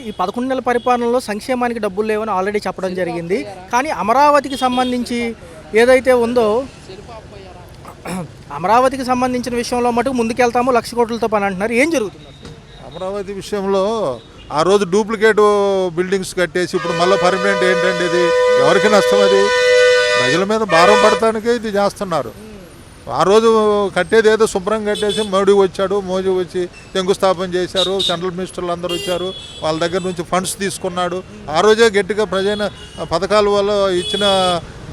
ఈ 11 నెలల పరిపాలనలో సంక్షేమానికి డబ్బులు లేవని ఆల్రెడీ చెప్పడం జరిగింది. కానీ అమరావతికి సంబంధించి ఏదైతే ఉందో అమరావతికి సంబంధించిన విషయంలో మటుకు ముందుకెళ్తాము 1,00,000 కోట్లతో పని అంటున్నారు. ఏం జరుగుతుంది? అమరావతి విషయంలో ఆ రోజు డూప్లికేట్ బిల్డింగ్స్ కట్టేసి ఇప్పుడు మళ్ళీ పర్మనెంట్ ఏంటండి? ఇది ఎవరికి నష్టం? అది ప్రజల మీద భారం పడటానికే ఇది చేస్తున్నారు. ఆ రోజు కట్టేది ఏదో శుభ్రం కట్టేసి మోడీ వచ్చాడు, మోదీ వచ్చి శంకుస్థాపన చేశారు, సెంట్రల్ మినిస్టర్లు అందరూ వచ్చారు, వాళ్ళ దగ్గర నుంచి ఫండ్స్ తీసుకున్నాడు. ఆ రోజే గట్టిగా ప్రజల పథకాల వల్ల ఇచ్చిన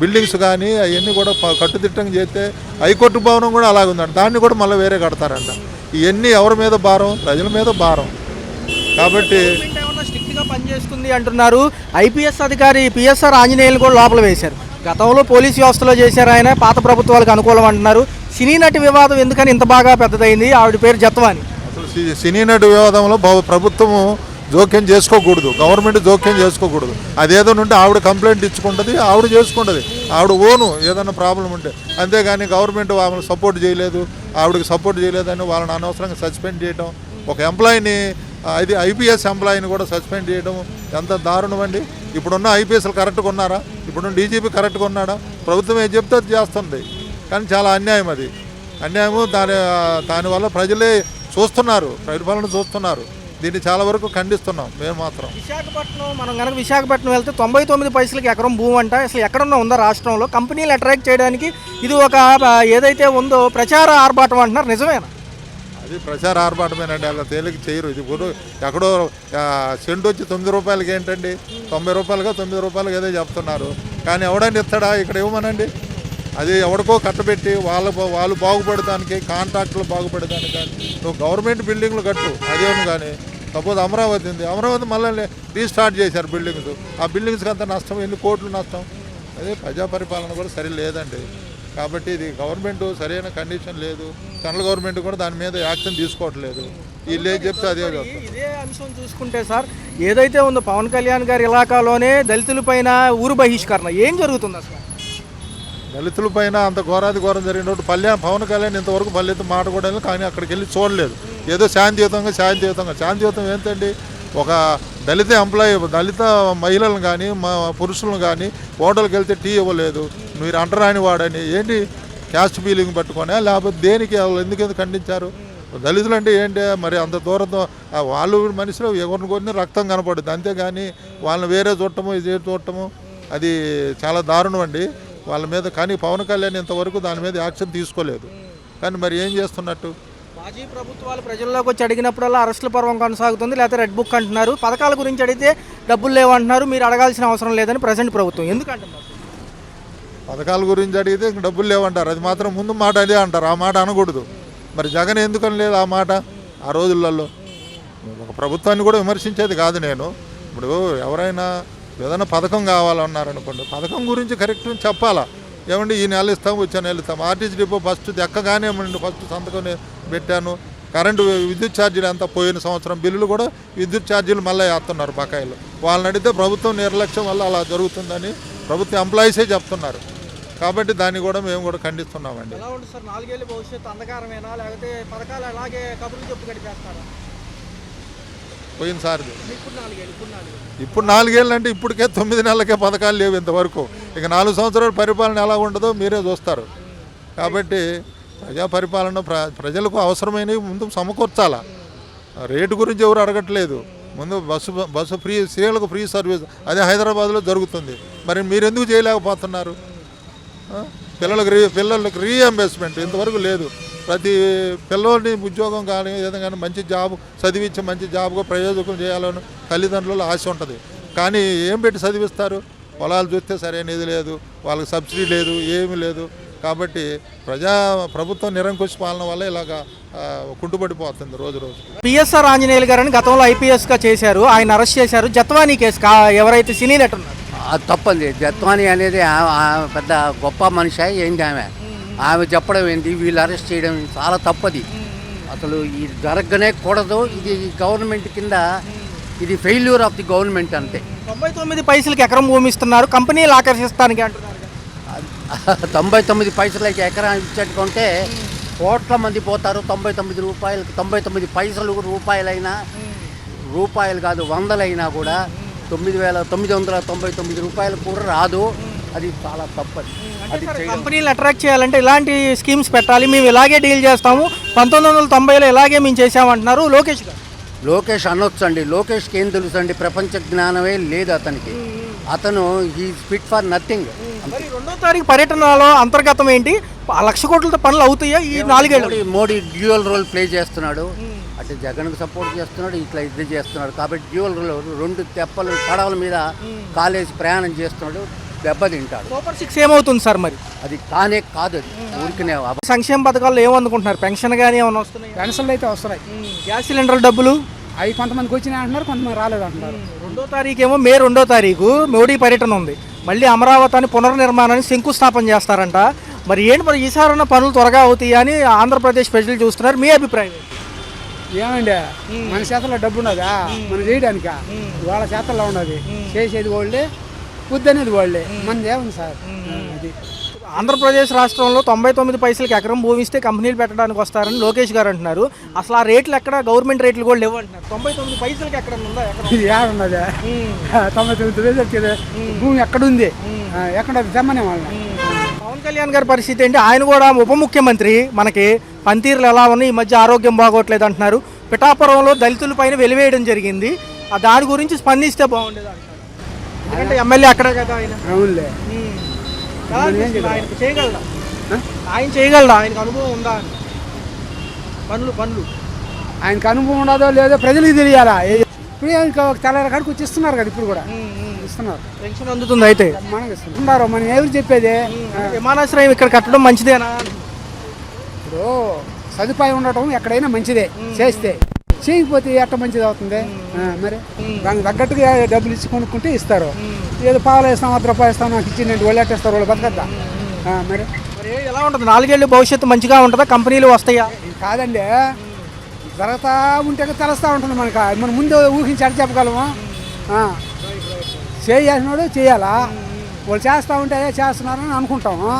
బిల్డింగ్స్ కానీ అవన్నీ కూడా కట్టుదిట్టంగా చేస్తే హైకోర్టు భవనం కూడా అలాగే ఉందండి. దాన్ని కూడా మళ్ళీ వేరే కడతారంట. ఇవన్నీ ఎవరి మీద భారం? ప్రజల మీద భారం. కాబట్టి స్ట్రిక్ట్గా పనిచేస్తుంది అంటున్నారు. ఐపీఎస్ అధికారి పిఎస్ఆర్ ఆంజనేయులు కూడా లోపల వేశారు. గతంలో పోలీస్ వ్యవస్థలో చేశారు ఆయన, పాత ప్రభుత్వాలకు అనుకూలం అంటున్నారు. సినీ నటి వివాదం ఎందుకని ఇంత బాగా పెద్దదైంది? ఆవిడ పేరు జత్వాని. అసలు సినీ నటి వివాదంలో ప్రభుత్వము జోక్యం చేసుకోకూడదు, గవర్నమెంట్ జోక్యం చేసుకోకూడదు. అదేదో ఉంటే ఆవిడ కంప్లైంట్ ఇచ్చుకుంటుంది, ఆవిడ చేసుకుంటుంది, ఆవిడ ఓను ఏదైనా ప్రాబ్లం ఉంటే. అంతేగాని గవర్నమెంట్ వాళ్ళని సపోర్ట్ చేయలేదు, ఆవిడకి సపోర్ట్ చేయలేదని వాళ్ళని అనవసరంగా సస్పెండ్ చేయడం, ఒక ఎంప్లాయీని ఇది ఐపీఎస్ ఎంప్లాయీని కూడా సస్పెండ్ చేయడం ఎంత దారుణం అండి. ఇప్పుడున్న ఐపీఎస్లు కరెక్ట్గా ఉన్నారా? ఇప్పుడున్న డీజీపీ కరెక్ట్గా ఉన్నాడా? ప్రభుత్వం ఏం చెప్తే అది చేస్తుంది. కానీ చాలా అన్యాయం అది. అన్యాయము. దానివల్ల ప్రజలే చూస్తున్నారు, పరిపాలన చూస్తున్నారు. దీన్ని చాలా వరకు ఖండిస్తున్నాం మేము మాత్రం. మనం కనుక విశాఖపట్నం వెళ్తే 99 పైసలకి ఎకరం భూమి అంట. అసలు ఎక్కడన్నా ఉందా రాష్ట్రంలో? కంపెనీలు అట్రాక్ట్ చేయడానికి ఇది ఒక ఏదైతే ఉందో ప్రచార ఆర్భాటం అంటున్నారు. నిజమేనా? అది ప్రచార ఆర్భాటమేనండి. అలా తేలిక చేయరు. ఇది ఇప్పుడు ఎక్కడో సెంటు వచ్చి 9 రూపాయలకి ఏంటండి? 90 రూపాయలుగా 9 రూపాయలకి ఏదో చెప్తున్నారు. కానీ ఎవడని ఇస్తాడా? ఇక్కడ ఇవ్వమనండి. అది ఎవరికో కట్టబెట్టి వాళ్ళు బాగుపడటానికి, కాంట్రాక్టులు బాగుపడటానికి. కానీ నువ్వు గవర్నమెంట్ బిల్డింగ్లు కట్టు అదేమో. కానీ సపోజ్ అమరావతి ఉంది, అమరావతి మళ్ళీ రీస్టార్ట్ చేశారు బిల్డింగ్స్. ఆ బిల్డింగ్స్కి అంత నష్టం, ఎన్ని కోట్లు నష్టం. అదే ప్రజా పరిపాలన కూడా సరి లేదండి. కాబట్టి ఇది గవర్నమెంట్ సరైన కండిషన్ లేదు. సెంట్రల్ గవర్నమెంట్ కూడా దాని మీద యాక్షన్ తీసుకోవట్లేదు. వీళ్ళు ఏం చెప్తే అదే. ఇదే అంశం చూసుకుంటే సార్, ఏదైతే ఉందో పవన్ కళ్యాణ్ గారి ఇలాకాలోనే దళితులపైన ఊరు బహిష్కరణ ఏం జరుగుతుంది అసలు? దళితులపైన అంత ఘోరాది ఘోరం జరిగినట్టు పవన్ కళ్యాణ్ ఇంతవరకు పల్లెత్తు మాట కూడా లేదు. కానీ అక్కడికి వెళ్ళి చూడలేదు. ఏదో శాంతియుతంగా ఏంటండి? ఒక దళిత ఎంప్లాయీ, దళిత మహిళలను కానీ పురుషులను కానీ హోటల్కి వెళ్తే టీ ఇవ్వలేదు. మీరు అంటరాని వాడని ఏంటి? క్యాస్ట్ ఫీలింగ్ పట్టుకొని లేకపోతే దేనికి ఎందుకు ఖండించారు? దళితులు అంటే ఏంటి మరి? అంత దూరంతో వాళ్ళు మనిషిలో ఎవరిని కొన్ని రక్తం కనపడుద్ది. అంతేగాని వాళ్ళని వేరే చూడటము, ఇది చూడటము అది చాలా దారుణం అండి వాళ్ళ మీద. కానీ పవన్ కళ్యాణ్ ఇంతవరకు దాని మీద యాక్షన్ తీసుకోలేదు. కానీ మరి ఏం చేస్తున్నట్టు? మాజీ ప్రభుత్వాలు ప్రజల్లోకి వచ్చి అడిగినప్పుడల్లా అరెస్టుల పర్వం కొనసాగుతుంది, లేకపోతే రెడ్ బుక్ అంటున్నారు. పథకాల గురించి అడిగితే డబ్బులు లేవంటున్నారు. మీరు అడగాల్సిన అవసరం లేదని ప్రజెంట్ ప్రభుత్వం ఎందుకంటున్నారు? పథకాల గురించి అడిగితే ఇంక డబ్బులు లేవంటారు. అది మాత్రం ముందు మాట అదే అంటారు. ఆ మాట అనకూడదు. మరి జగన్ ఎందుకని లేదు ఆ మాట? ఆ రోజులలో ఒక ప్రభుత్వాన్ని కూడా విమర్శించేది కాదు నేను. ఇప్పుడు ఎవరైనా ఏదైనా పథకం కావాలన్నారనుకోండి, పథకం గురించి కరెక్ట్ చెప్పాలా. ఏమండి ఈ నెల ఇస్తాం, వచ్చే నెల ఇస్తాం. ఆర్టీసీ డిపో ఫస్ట్ ఎక్కగానే ఫస్ట్ సంతకం పెట్టాను. కరెంటు విద్యుత్ ఛార్జీలు ఎంత పోయిన సంవత్సరం బిల్లులు కూడా విద్యుత్ ఛార్జీలు మళ్ళీ వేస్తున్నారు బకాయిలు. వాళ్ళని అడిగితే ప్రభుత్వం నిర్లక్ష్యం వల్ల అలా జరుగుతుందని ప్రభుత్వ ఎంప్లాయీసే చెప్తున్నారు. కాబట్టి దాన్ని కూడా మేము కూడా ఖండిస్తున్నామండి. ఎలా ఉంటుంది సార్? 4 ఏళ్ళ భవిష్యత్తు అంధకారమేనా, లేకపోతే పథకాలు అలాగే కబుర్లు చెప్పు గడిపేస్తారా? పోయినసారి ఇప్పుడు 4 ఏళ్ళు అంటే ఇప్పటికే 9 నెలలకే పథకాలు లేవు ఇంతవరకు. ఇక 4 సంవత్సరాల పరిపాలన ఎలా ఉండదో మీరే చూస్తారు. కాబట్టి ప్రజా పరిపాలన ప్రజలకు అవసరమైనవి ముందు సమకూర్చాలా. రేటు గురించి ఎవరు అడగట్లేదు. ముందు బస్సు ఫ్రీ, స్త్రీలకు ఫ్రీ సర్వీస్ అదే హైదరాబాద్లో జరుగుతుంది. మరి మీరు ఎందుకు చేయలేకపోతున్నారు? పిల్లలకు రీఎంబర్స్మెంట్ ఇంతవరకు లేదు. ప్రతి పిల్లల్ని ఉద్యోగం కానీ ఏదైనా కానీ మంచి జాబ్ చదివించి మంచి జాబ్గా ప్రయోజకం చేయాలని తల్లిదండ్రులు ఆశ ఉంటుంది. కానీ ఏం పెట్టి చదివిస్తారు? పొలాలు చూస్తే సరైనది లేదు, వాళ్ళకి సబ్సిడీ లేదు, ఏమీ లేదు. కాబట్టి ప్రభుత్వం నిరంకుశ పాలన వల్ల ఇలాగా కుంటుపడిపోతుంది రోజు రోజు. పిఎస్ఆర్ ఆంజనేయులు గారని గతంలో ఐపీఎస్గా చేశారు, ఆయన అరెస్ట్ చేశారు. జత్వానీ కేసు ఎవరైతే సినీ నటు ఉన్నారు అది తప్పండి. జత్వానీ అనేది పెద్ద గొప్ప మనిషి ఏంటి? ఆమె చెప్పడం ఏంటి? వీళ్ళు అరెస్ట్ చేయడం చాలా తప్పది. అసలు ఇది జరగనే కూడదు. ఇది గవర్నమెంట్ కింద ఇది ఫెయిల్యూర్ ఆఫ్ ది గవర్నమెంట్ అంతే. 99 పైసలకి ఎకరం భూమి ఇస్తున్నారు, కంపెనీలు ఆకర్షిస్తానికి అంటున్నారు. 99 పైసలకి ఎకరం ఇచ్చేట్టుకుంటే కోట్ల మంది పోతారు. 99 రూపాయలకి 99 పైసలు రూపాయలైనా రూపాయలు కాదు వందలైనా కూడా 9,999 రూపాయలు కూడా రాదు. అది చాలా తప్పది. అది కంపెనీలు అట్రాక్ట్ చేయాలంటే ఇలాంటి స్కీమ్స్ పెట్టాలి, మేము ఇలాగే డీల్ చేస్తాము, 1990లో ఇలాగే మేము చేసామంటున్నారు లోకేష్ గారు. లోకేష్ అనొచ్చు అండి. లోకేష్కి ఏం తెలుసు అండి, ప్రపంచ జ్ఞానమే లేదు అతనికి. అతను ఈ ఫిట్ ఫర్ నథింగ్. మరి 2వ తారీఖు పర్యటనలో అంతర్గతం ఏంటి, 1,00,000 కోట్లతో పనులు అవుతాయా ఈ 4 ఏళ్ళు? మోడీ డ్యూయల్ రోల్ ప్లే చేస్తున్నాడు. అంటే జగన్కు సపోర్ట్ చేస్తున్నాడు, ఇట్లా ఇది చేస్తున్నాడు. కాబట్టి డ్యూయల్ రోల్ 2 తెప్పలు పడవల మీద కాలేజీ ప్రయాణం చేస్తున్నాడు, దెబ్బతింటాడు. సూపర్ 6 ఏమవుతుంది సార్ మరి? అది కానే కాదు, అది ఊరికనే. సంక్షేమ పథకాల్లో ఏమనుకుంటున్నారు? పెన్షన్ కానీ ఏమైనా వస్తున్నాయి? పెన్షన్లు అయితే వస్తున్నాయి. గ్యాస్ సిలిండర్ డబ్బులు అవి కొంతమందికి వచ్చినాయి అంటున్నారు, కొంతమంది రాలేదు అంటున్నారు. 2వ తారీఖు ఏమో మే 2వ తారీఖు మోడీ పర్యటన ఉంది. మళ్ళీ అమరావతిని పునర్నిర్మాణాన్ని శంకుస్థాపన చేస్తారంట. మరి ఏంటి మరి ఈసారి ఉన్న పనులు త్వరగా అవుతాయి అని ఆంధ్రప్రదేశ్ ప్రజలు చూస్తున్నారు. మీ అభిప్రాయం? ఏమండి, మన చేతల్లో డబ్బు ఉన్నదా మనం చేయడానిక? వాళ్ళ చేతల్లో ఉన్నది, చేసేది వాళ్ళే, బుద్ధి అనేది వాళ్ళే, మనది ఏముంది సార్? అది ఆంధ్రప్రదేశ్ రాష్ట్రంలో 99 పైసలకి ఎకరం భూమి ఇస్తే కంపెనీలు పెట్టడానికి వస్తారని లోకేష్ గారు అంటున్నారు. అసలు ఆ రేట్లు ఎక్కడ, గవర్నమెంట్ రేట్లు కూడా లేవు అంటున్నారు. 99 పైసలకి ఎక్కడ ఉందా? ఇది ఏడున్నదా? 99 వేలు భూమి ఎక్కడుంది? ఎక్కడ తెమ్మనే వాళ్ళని. పవన్ కళ్యాణ్ గారి పరిస్థితి ఏంటి? ఆయన కూడా ఉప ముఖ్యమంత్రి. మనకి పనితీరులు ఎలా ఉన్నాయి, ఈ మధ్య ఆరోగ్యం బాగోట్లేదు అంటున్నారు. పిఠాపురంలో దళితుల పైన వెలివేయడం జరిగింది. దాని గురించి స్పందిస్తే బాగుండేది అంటారు. ఎందుకంటే ఎమ్మెల్యే అక్కడే కదా ఆయన. అవునులే. ఆయన చేయగలడా? ఆయనకు అనుభవం ఉందా? పనులు ఆయనకు అనుభవం ఉండదో లేదో ప్రజలకు తెలియాలా. ఇప్పుడు ఇంకా తెల్లారి కాడికి వచ్చి ఇస్తున్నారు కదా, ఇప్పుడు కూడా ఇస్తున్నారు. పెన్షన్ అందుతుంది అయితే మనకి ఇస్తున్నారు. మనం ఎవరు చెప్పేది? విమానాశ్రయం ఇక్కడ కట్టడం మంచిదేనా? ఇప్పుడు సదుపాయం ఉండటం ఎక్కడైనా మంచిదే, చేస్తే. చేయకపోతే ఎట్ట మంచిది అవుతుంది మరి? దానికి తగ్గట్టుగా డబ్బులు ఇచ్చి కొనుక్కుంటే ఇస్తారు. ఏదో పాలు వేస్తాం, 10 రూపాయలు ఇస్తాం, నాకు ఇచ్చిందంటే వాళ్ళు ఎట్టేస్తారు, వాళ్ళు బతకద్దా మరి? మరి ఎలా ఉంటుంది? 4 ఏళ్ళు భవిష్యత్తు మంచిగా ఉంటుందా? కంపెనీలు వస్తాయా? కాదండి, జరుగుతూ ఉంటే తెలుస్తూ ఉంటుంది మనకు. మనం ముందు ఊహించి అడిగి చెప్పగలము. చేయాల్సినోడు చేయాలా, వాళ్ళు చేస్తూ ఉంటే చేస్తున్నారని అనుకుంటాము.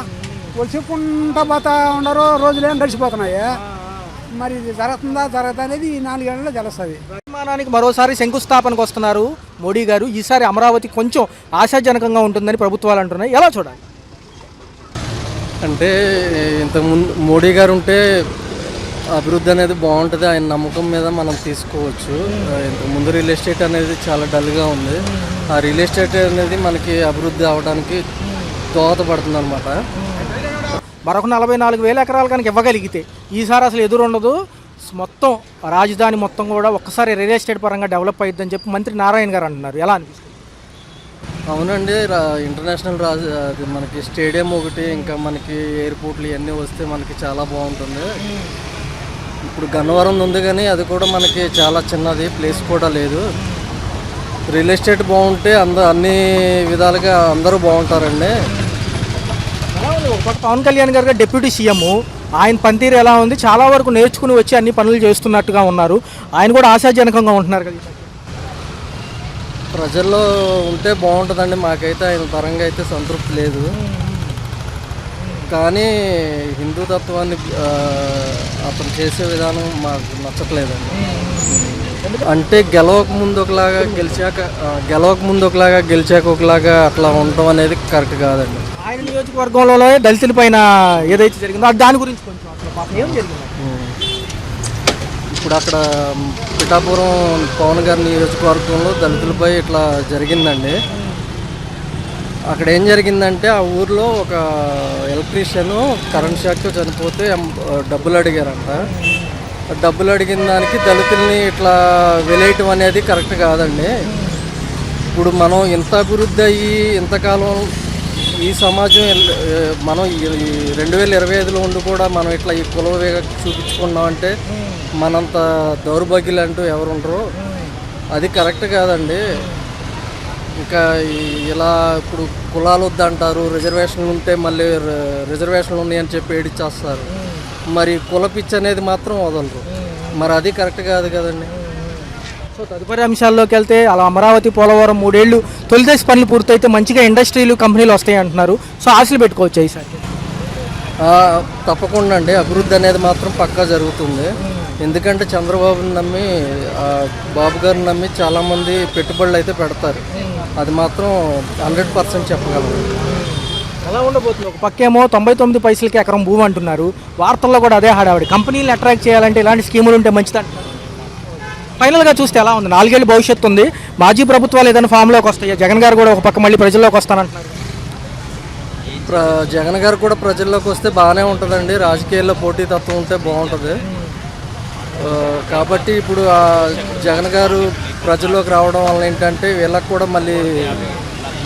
వాళ్ళు చెప్పుకుంటా పోతా ఉండరు, రోజులు ఏం గడిచిపోతున్నాయి. మరి ఇది జరుగుతుందా జరగదా అనేది ఈ 4 ఏళ్ళలో తెలుస్తుంది. నిర్మాణానికి మరోసారి శంకుస్థాపనకు వస్తున్నారు మోడీ గారు. ఈసారి అమరావతి కొంచెం ఆశాజనకంగా ఉంటుందని ప్రభుత్వాలు అంటున్నాయి. ఎలా చూడాలి? అంటే ఇంతకుముందు మోడీ గారు ఉంటే అభివృద్ధి అనేది బాగుంటుంది, ఆయన నమ్మకం మీద మనం తీసుకోవచ్చు. ఇంతకుముందు రియల్ ఎస్టేట్ అనేది చాలా డల్గా ఉంది. ఆ రియల్ ఎస్టేట్ అనేది మనకి అభివృద్ధి అవడానికి దోహదపడుతుంది అనమాట. మరొక 44,000 ఎకరాలు కనుక ఇవ్వగలిగితే ఈసారి అసలు ఎదురుండదు. మొత్తం రాజధాని మొత్తం కూడా ఒక్కసారి రియల్ ఎస్టేట్ పరంగా డెవలప్ అయ్యిద్దని చెప్పి మంత్రి నారాయణ గారు అంటున్నారు. ఎలా అనిపిస్తుంది? అవునండి, ఇంటర్నేషనల్ అది మనకి స్టేడియం ఒకటి, ఇంకా మనకి ఎయిర్పోర్ట్లు ఇవన్నీ వస్తే మనకి చాలా బాగుంటుంది. ఇప్పుడు గన్నవరం ఉంది కానీ అది కూడా మనకి చాలా చిన్నది, ప్లేస్ కూడా లేదు. రియల్ ఎస్టేట్ బాగుంటే అన్ని విధాలుగా అందరూ బాగుంటారండి. పవన్ కళ్యాణ్ గారు డిప్యూటీ సీఎం, ఆయన పనితీరు ఎలా ఉంది? చాలా వరకు నేర్చుకుని వచ్చి అన్ని పనులు చేస్తున్నట్టుగా ఉన్నారు. ఆయన కూడా ఆశాజనకంగా ఉంటున్నారు కదా. ప్రజల్లో ఉంటే బాగుంటుందండి. మాకైతే ఆయన పరంగా అయితే సంతృప్తి లేదు. కానీ హిందూ తత్వాన్ని అతను చేసే విధానం మాకు నచ్చట్లేదండి. అంటే గెలవక ముందు ఒకలాగా గెలిచాక ఒకలాగా అట్లా ఉండటం అనేది కరెక్ట్ కాదండి. ఆయన నియోజకవర్గంలో దళితుల పైన ఏదైతే జరిగిందో దాని గురించి కొంచెం అసలు ఏం జరిగింది? ఇప్పుడు అక్కడ పిఠాపురం పవన్ గారి నియోజకవర్గంలో దళితులపై ఇట్లా జరిగిందండి. అక్కడ ఏం జరిగిందంటే ఆ ఊర్లో ఒక ఎలక్ట్రీషియన్ కరెంట్ షాక్తో చనిపోతే డబ్బులు అడిగారంట. డబ్బులు అడిగిన దానికి దళితుల్ని ఇట్లా వెలేయటం అనేది కరెక్ట్ కాదండి. ఇప్పుడు మనం ఇంత అభివృద్ధి అయ్యి ఇంతకాలం ఈ సమాజం మనం 2025లో ఉండి కూడా మనం ఇట్లా ఈ కుల చూపించుకున్నాం అంటే మనంత దౌర్భాగ్యులు అంటూ ఎవరు ఉండరు. అది కరెక్ట్ కాదండి. ఇంకా ఇలా ఇప్పుడు కులాలు వద్దంటారు, రిజర్వేషన్లు ఉంటే మళ్ళీ రిజర్వేషన్లు ఉన్నాయని చెప్పి ఏడిచ్చేస్తారు. మరి కుల పిచ్చి అనేది మాత్రం వదలరు. మరి అది కరెక్ట్ కాదు కదండి. సో తదుపరి అంశాల్లోకి వెళ్తే అలా అమరావతి పోలవరం 3 ఏళ్ళు తొలిదశ పనులు పూర్తయితే మంచిగా ఇండస్ట్రీలు కంపెనీలు వస్తాయి అంటున్నారు. సో ఆశలు పెట్టుకోవచ్చు ఈసారి? తప్పకుండా అండి, అభివృద్ధి అనేది మాత్రం పక్కా జరుగుతుంది. ఎందుకంటే చంద్రబాబుని నమ్మి బాబు గారిని నమ్మి చాలామంది పెట్టుబడులు అయితే పెడతారు. అది మాత్రం 100% చెప్పగలను. ఎలా ఉండబోతుంది? ఒక పక్కేమో 99 పైసలకి ఎకరం భూమి అంటున్నారు, వార్తల్లో కూడా అదే హడావిడి. కంపెనీలు అట్రాక్ట్ చేయాలంటే ఇలాంటి స్కీములు ఉంటే మంచిదంటారు. ఫైనల్గా చూస్తే ఎలా ఉంది? 4 ఏళ్ళు భవిష్యత్తు ఉంది. మాజీ ప్రభుత్వాలు ఏదైనా ఫామ్లోకి వస్తాయి. జగన్ గారు కూడా ఒక పక్క మళ్ళీ ప్రజల్లోకి వస్తానంటున్నారు. జగన్ గారు కూడా ప్రజల్లోకి వస్తే బాగానే ఉంటుందండి. రాజకీయాల్లో పోటీతత్వం ఉంటే బాగుంటుంది. కాబట్టి ఇప్పుడు జగన్ గారు ప్రజల్లోకి రావడం వల్ల ఏంటంటే వీళ్ళకి కూడా మళ్ళీ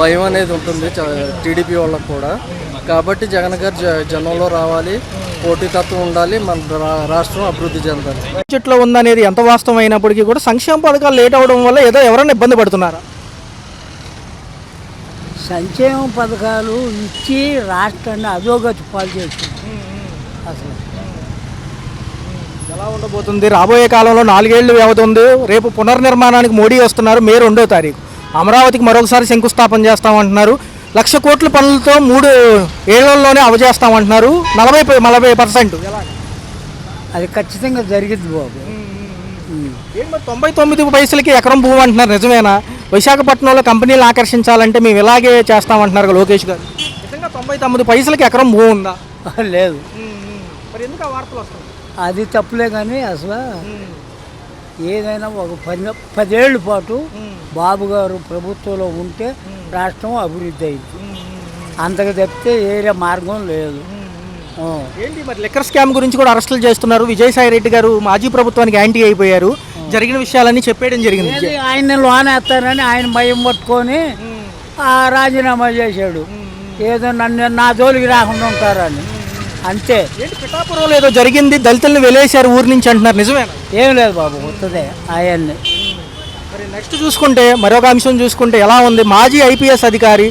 భయం అనేది ఉంటుంది, టీడీపీ వాళ్ళకి కూడా. కాబట్టి జగన్ గారు జనంలో రావాలి, పోటీతత్వం ఉండాలి, మన రాష్ట్రం అభివృద్ధి చెందాలి. బడ్జెట్లో ఉందనేది ఎంత వాస్తవం అయినప్పటికీ కూడా సంక్షేమ పథకాలు లేట్ అవడం వల్ల ఏదో ఎవరైనా ఇబ్బంది పడుతున్నారా? సంక్షేమ పథకాలు ఇచ్చి రాష్ట్రాన్ని అధోగతి పాలు చేస్తుంది. అసలు ఎలా ఉండబోతుంది? రాబోయే కాలంలో 4 ఏళ్ళు వ్యవధి ఉంది. రేపు పునర్నిర్మాణానికి మోడీ వస్తున్నారు మే 2వ తారీఖు. అమరావతికి మరొకసారి శంకుస్థాపన చేస్తామంటున్నారు. 1,00,000 కోట్ల పనులతో 3 ఏళ్లలోనే అవజేస్తామంటున్నారు. 40% అది ఖచ్చితంగా జరిగింది బాబు. ఏం మరి 99 పైసలకి ఎకరం భూమి అంటున్నారు, నిజమేనా? విశాఖపట్నంలో కంపెనీలు ఆకర్షించాలంటే మేము ఇలాగే చేస్తామంటున్నారు లోకేష్ గారు. నిజంగా 99 పైసలకి ఎకరం భూమి ఉందా? లేదు, మరి ఎందుకు ఆ వార్తలు వస్తాయి? అది తప్పులే. కానీ అసలు ఏదైనా ఒక 10 ఏళ్ళ పాటు బాబు గారు ప్రభుత్వంలో ఉంటే రాష్ట్రం అభివృద్ధి అయింది. అంతకు తప్పితే ఏరే మార్గం లేదు. ఏంటి మరి లిక్కర్ స్కామ్ గురించి కూడా అరెస్టులు చేస్తున్నారు. విజయసాయి రెడ్డి గారు మాజీ ప్రభుత్వానికి యాంటీ అయిపోయారు. జరిగిన విషయాలన్నీ చెప్పేయడం జరిగింది. ఆయన్ని లోనేస్తానని ఆయన భయం పట్టుకొని రాజీనామా చేశాడు. ఏదో నా జోలికి రాకుండా ఉంటారని, అంతే. ఏంటి పిఠాపురంలో ఏదో జరిగింది, దళితులను వెలేశారు ఊరి నుంచి అంటున్నారు, నిజమేనా? ఏం లేదు బాబు, వస్తుంది ఆయన్ని. మరి నెక్స్ట్ చూసుకుంటే మరొక అంశం చూసుకుంటే ఎలా ఉంది? మాజీ ఐపీఎస్ అధికారి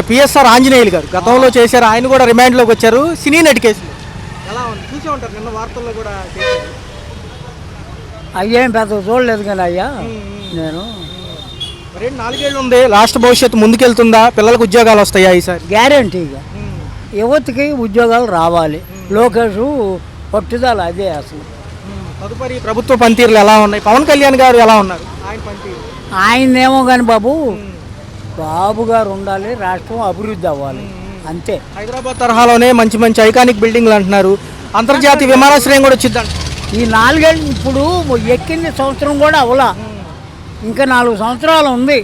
పిఎస్ఆర్ ఆంజనేయులు గారు గతంలో చేశారు. ఆయన కూడా రిమాండ్లోకి వచ్చారు సినీ నటి కేసులో. ఎలా ఉంది? చూసే ఉంటారు, నిన్న వార్తల్లో కూడా అయ్యేం పెద్ద చూడలేదు కానీ అయ్యా నేను. మరి 4 ఏళ్ళు ఉంది, లాస్ట్ భవిష్యత్తు ముందుకెళ్తుందా? పిల్లలకు ఉద్యోగాలు వస్తాయా ఈసారి? గ్యారంటీగా యువతకి ఉద్యోగాలు రావాలి. లోకేష్ పట్టుదల అదే అసలు. తదుపరి ప్రభుత్వ పనితీరులు ఎలా ఉన్నాయి? పవన్ కళ్యాణ్ గారు ఎలా ఉన్నారు? ఆయన పనితీరు ఆయనేమో కానీ బాబు గారు ఉండాలి, రాష్ట్రం అభివృద్ధి అవ్వాలి, అంతే. హైదరాబాద్ తరహాలోనే మంచి మంచి ఐకానిక్ బిల్డింగ్లు అంటున్నారు. అంతర్జాతీయ విమానాశ్రయం కూడా వచ్చిందంట. ఈ 4 ఏళ్ళు ఇప్పుడు ఎక్కింది సంవత్సరం కూడా అవలా, ఇంకా 4 సంవత్సరాలు ఉంది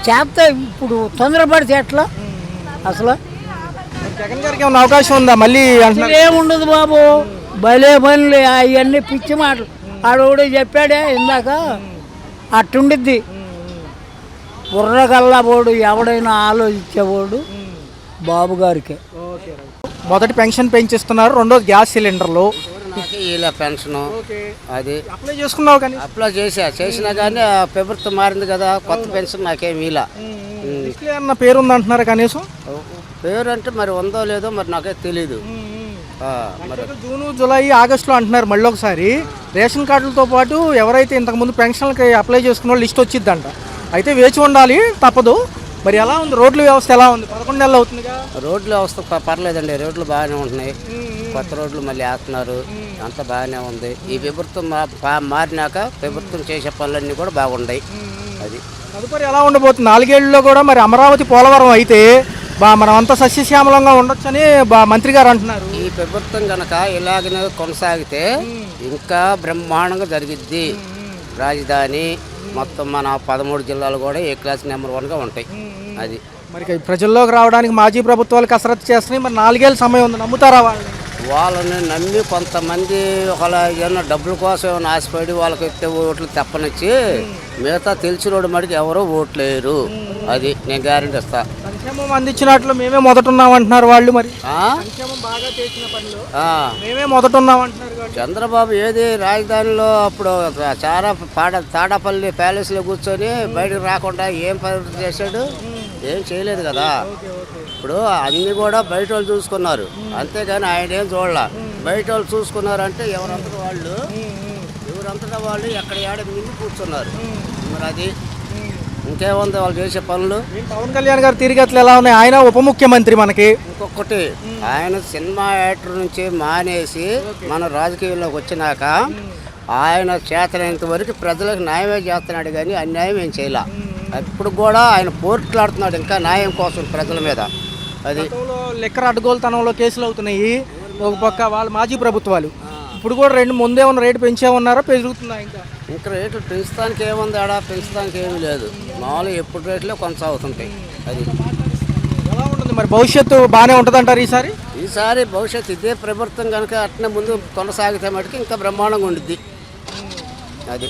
చేస్తే. ఇప్పుడు తొందరపడితే ఎట్లా అసలు? జగన్ గారికి ఏమైనా అవకాశం ఉందా మళ్ళీ అంటున్నారు? ఏముండదు బాబు, భలే పనులు అవన్నీ పిచ్చి మాటలు. ఆడోడు చెప్పాడే ఇందాక, అట్టుండిద్ది. బుర్రగల్లబోడు ఎవడైనా ఆలోచించేవాడు బాబు గారికి. మొదటి పెన్షన్ పెంచిస్తున్నారు, రెండోది గ్యాస్ సిలిండర్లు. ఇలా పెన్షన్ అది అప్లై చేసుకున్నావు కానీ? అప్లై చేసినా కానీ ప్రభుత్వం మారింది కదా, కొత్త పెన్షన్ నాకేమి ఇలా. అన్న పేరు ఉంది అంటున్నారు కనీసం? పేరు అంటే మరి ఉందో లేదో మరి నాకైతే తెలీదు. జూన్ జూలై ఆగస్టులో అంటున్నారు మళ్ళీ ఒకసారి. రేషన్ కార్డులతో పాటు ఎవరైతే ఇంతకుముందు పెన్షన్లకి అప్లై చేసుకున్న వాళ్ళు లిస్ట్ వచ్చిద్దంట. అయితే వేచి ఉండాలి, తప్పదు. మరి ఎలా ఉంది రోడ్ల వ్యవస్థ? ఎలా ఉంది? 11 నెలలు అవుతుందిగా. రోడ్ల వ్యవస్థ పర్లేదండి, రోడ్లు బాగానే ఉంటున్నాయి. కొత్త రోడ్లు మళ్ళీ వేస్తున్నారు, అంతా బాగానే ఉంది. ఈ ప్రభుత్వం మారినాక ప్రభుత్వం చేసే పనులన్నీ కూడా బాగున్నాయి. అది తదుపరి ఎలా ఉండబోతుంది? 4 ఏళ్ళలో కూడా మరి అమరావతి పోలవరం అయితే మనం అంతా సస్యశ్యామలంగా ఉండొచ్చని మంత్రి గారు అంటున్నారు. ఈ ప్రభుత్వం కనుక ఇలాగనే కొనసాగితే ఇంకా బ్రహ్మాండంగా జరిగిద్ది. రాజధాని మొత్తం మన 13 జిల్లాలు కూడా ఏ క్లాస్ నెంబర్ 1గా ఉంటాయి. అది మరి ప్రజల్లోకి రావడానికి మాజీ ప్రభుత్వాలు కసరత్తు చేస్తున్నాయి. మరి 4 ఏళ్ళ సమయం ఉంది, నమ్ముతారా వాళ్ళని నమ్మి కొంతమంది ఒకలా ఏమన్నా డబ్బుల కోసం ఏమైనా ఆశపడి వాళ్ళకి ఎత్తే ఓట్లు తప్పనిచ్చి మిగతా తెలిసినోడు మటుకు ఎవరో ఓట్లు వేయరు. అది నేను గ్యారెంటీ ఇస్తా. సంక్షేమం అందించినట్లు మేమే మొదట ఉన్నామంటున్నారు వాళ్ళు. మరి సంక్షేమం బాగా చేసిన పనిలో మేమే మొదట ఉన్నామంటున్నారు. చంద్రబాబు ఏది రాజధానిలో అప్పుడు చాలా తాడపల్లి ప్యాలెస్లో కూర్చొని బయటకు రాకుండా ఏం పని చేశాడు? ఏం చేయలేదు కదా. ఇప్పుడు అన్నీ కూడా బయట వాళ్ళు చూసుకున్నారు, అంతేగాని ఆయన ఏం చూడాల. బయట వాళ్ళు చూసుకున్నారంటే ఎవరంతటా వాళ్ళు ఎక్కడ ఏడ మింగి కూర్చున్నారు. మరి అది ఇంకేముంది వాళ్ళు చేసే పనులు? పవన్ కళ్యాణ్ గారు తిరిగట్లు ఎలా ఉన్నాయి? ఆయన ఉప ముఖ్యమంత్రి మనకి. ఇంకొకటి, ఆయన సినిమా యాక్టర్ నుంచి మానేసి మన రాజకీయాల్లోకి వచ్చినాక ఆయన చేతనంత వరకు ప్రజలకు న్యాయమే చేస్తున్నాడు కానీ అన్యాయం ఏం చేయాల. ఇప్పుడు కూడా ఆయన పోట్లాడుతున్నాడు ఇంకా న్యాయం కోసం ప్రజల మీద. అది గతంలో లిక్కర్ అడ్డగోలుతనంలో కేసులు అవుతున్నాయి. ఒక పక్క వాళ్ళ మాజీ ప్రభుత్వాలు ఇప్పుడు కూడా ముందే ఉన్న రేటు పెంచే ఉన్నారా, పెరుగుతుందా? ఇంకా రేట్లు పెంచడానికి ఏముంది, ఆడ పెంచడానికి ఏమీ లేదు. మామూలుగా ఎప్పుడు రేట్లే కొనసాగుతుంటాయి. అది ఎలా ఉంటుంది మరి? భవిష్యత్తు బాగానే ఉంటుంది అంటారు ఈసారి భవిష్యత్తు ఇదే ప్రభుత్వం కనుక అట్నే ముందు కొనసాగితే మటుకు ఇంకా బ్రహ్మాండంగా ఉండిద్ది. అది